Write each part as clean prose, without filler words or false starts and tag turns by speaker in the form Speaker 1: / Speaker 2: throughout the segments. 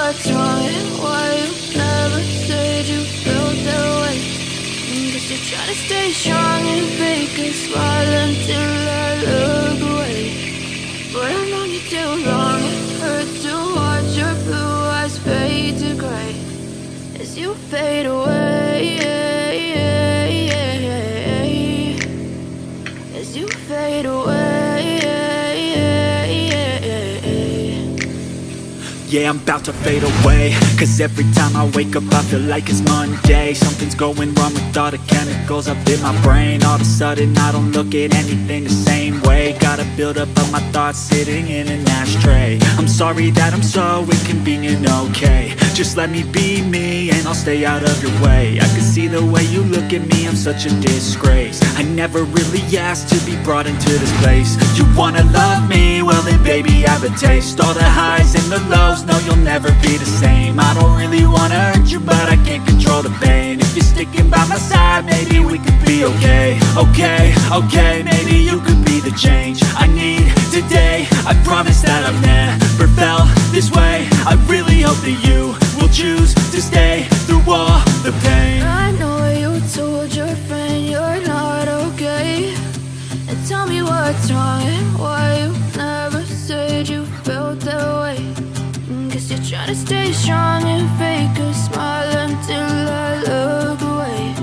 Speaker 1: what's wrong and why you never said you felt that way. Guess you're trying to stay strong and fake a smile until I look away. But I've known you too long, it hurts to watch your blue eyes fade to gray as you fade away, as you fade away.
Speaker 2: Yeah, I'm about to fade away, cause every time I wake up I feel like it's Monday. Something's going wrong with all the chemicals up in my brain. All of a sudden I don't look at anything the same way. Got a build-up of my thoughts sitting in an ashtray. I'm sorry that I'm so inconvenient, okay. Just let me be me and I'll stay out of your way. I can see the way you look at me, I'm such a disgrace. I never really asked to be brought into this place. You wanna love me? Well then baby I have a taste. All the highs and the lows, no you'll never be the same. I don't really wanna hurt you but I can't control the pain. If you're sticking by my side maybe we could be okay. Okay, maybe you could be the change I need today. I promise that I've never felt this way. I really hope that you will choose to stay through all the pain.
Speaker 1: I know you told your friend you're not okay, and tell me what's wrong and why you never said you felt that way. Guess you're trying to stay strong and fake a smile until I look away.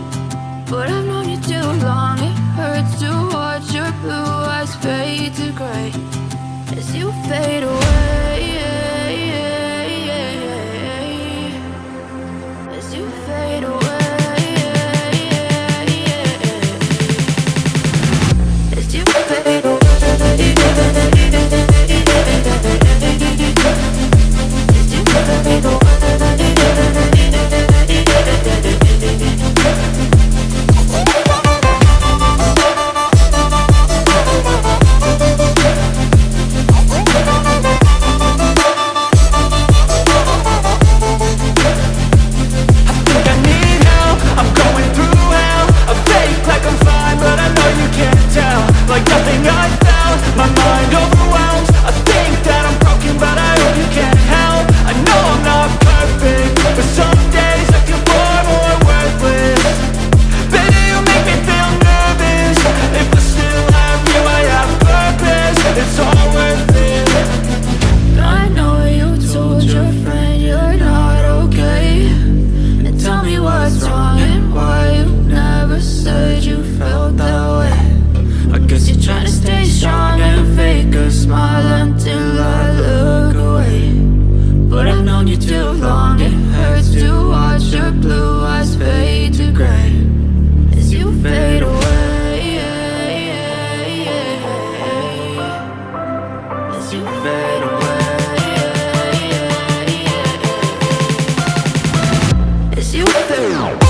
Speaker 1: But I've known you too long, it hurts to watch your blue eyes fade to gray as you fade away, as you fade away, as you fade away. As you fade away.